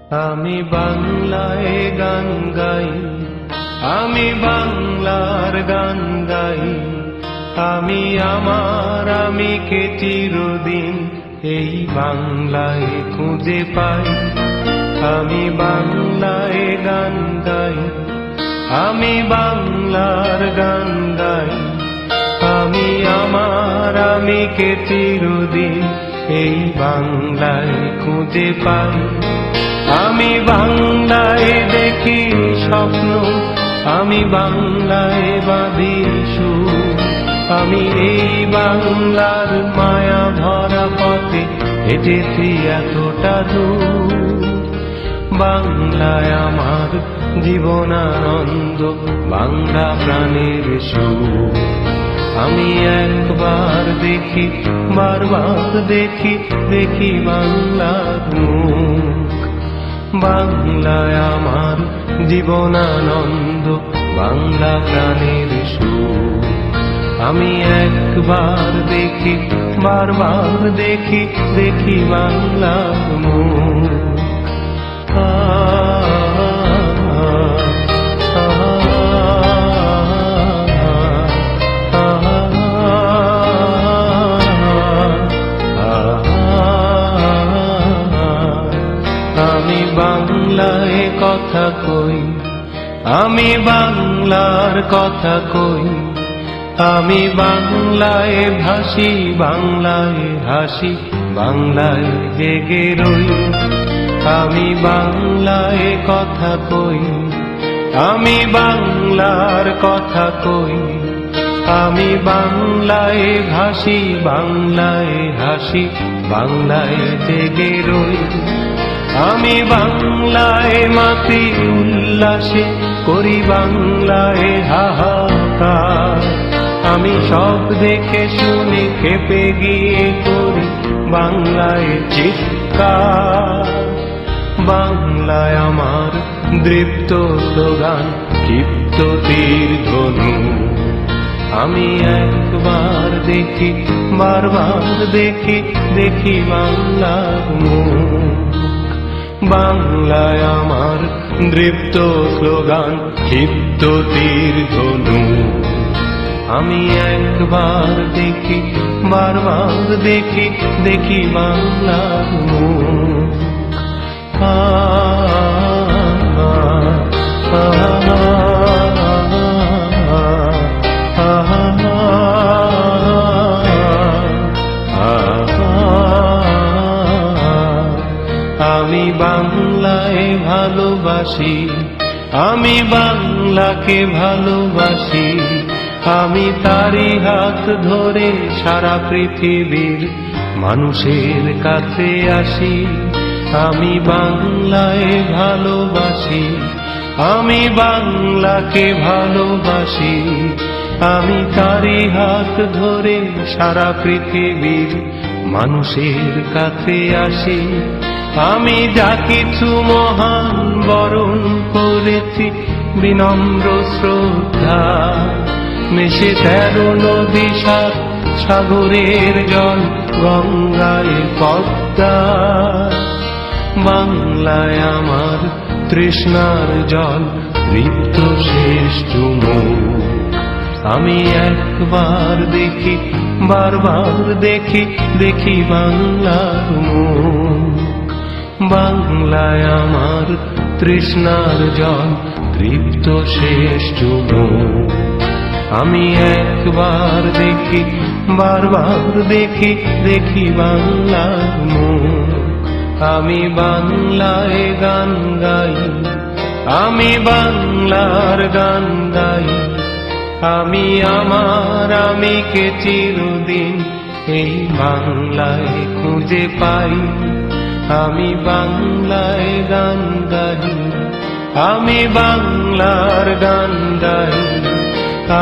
আমি বাংলায় গান গাই, আমি বাংলার গান গাই। আমি আমার আমিকে চিরদিন এই বাংলায় খুঁজে পাই। আমি বাংলায় গান গাই, আমি বাংলার গান গাই। আমি আমার আমিকে চিরদিন এই বাংলায় খুঁজে পাই। আমি বাংলায় দেখি স্বপ্ন, আমি বাংলায় বাঁধি সুর। আমি এই বাংলার মায়া ভরা পথে হেঁটেছি এতটা দূর। বাংলায় আমার জীবনানন্দ, বাংলা প্রাণের সুর। আমি একবার দেখি, বারবার দেখি, দেখি বাংলার মুখ। বাংলায় আমার জীবনানন্দ, বাংলা প্রাণের সুর। আমি একবার দেখি, বারবার দেখি, দেখি বাংলার মুখ। আমি বাংলায় কথা কই, আমি বাংলার কথা কই। আমি বাংলায় ভাসি, বাংলায় হাসি, বাংলায় জেগে রই। আমি বাংলায় কথা কই, আমি বাংলার কথা কই। আমি বাংলায় ভাসি, বাংলায় হাসি, বাংলায় জেগে রই। আমি বাংলায় মাতি উল্লাসে, করি বাংলায় হাহাকার। আমি সব দেখে শুনে খেপে গিয়ে করি বাংলায় চিৎকার। বাংলায় আমার দৃপ্ত স্লোগান, ক্ষিপ্ত তীর ধনু। আমি একবার দেখি, বারবার দেখি, দেখি বাংলার মুখ। বাংলায় আমার দৃপ্ত স্লোগান, ক্ষিপ্ত তীর ধনু। আমি একবার দেখি, বারবার দেখি, দেখি বাংলার মুখ। আমি বাংলায় ভালোবাসি, আমি বাংলাকে ভালোবাসি। আমি তারি হাত ধরে সারা পৃথিবীর মানুষের কাছে আসি। আমি বাংলায় ভালোবাসি, আমি বাংলাকে ভালোবাসি। আমি তারি হাত ধরে সারা পৃথিবীর মানুষের কাছে আসি। আমি যা কিছু মহান বরণ করেছি বিনম্র শ্রদ্ধা। মিশে 13 নদী, 7 সাগরের জল, গঙ্গায় পদ্মা। বাংলায় আমার তৃষ্ণার জল, রিক্ত শেষ চুমুক। আমি একবার দেখি, বারবার দেখি, দেখি বাংলার মুখ। বাংলায় আমার তৃষ্ণার জল, তৃপ্ত শেষ চুমুক। আমি একবার দেখি, বারবার দেখি, দেখি বাংলার মুখ। আমি বাংলায় গান গাই, আমি বাংলার গান গাই। আমি আমার আমিকে চিরদিন এই বাংলায় খুঁজে পাই। আমি বাংলায় গান গাই, আমি বাংলার গান গাই।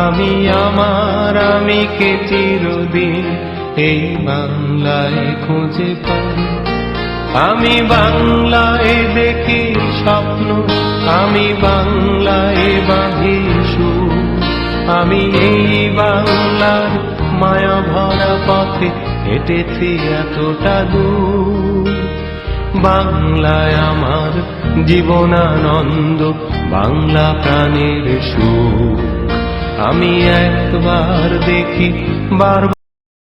আমি আমার আমিকে চিরদিন এই বাংলায় খুঁজে পাই। আমি বাংলায় দেখি স্বপ্ন, আমি বাংলায় বাঁধি সুর। আমি এই বাংলার মায়া ভরা পথে হেঁটেছি এতটা দূর। বাংলায় আমার জীবনানন্দ, বাংলা প্রাণের সুখ। আমি একবার দেখি বারবার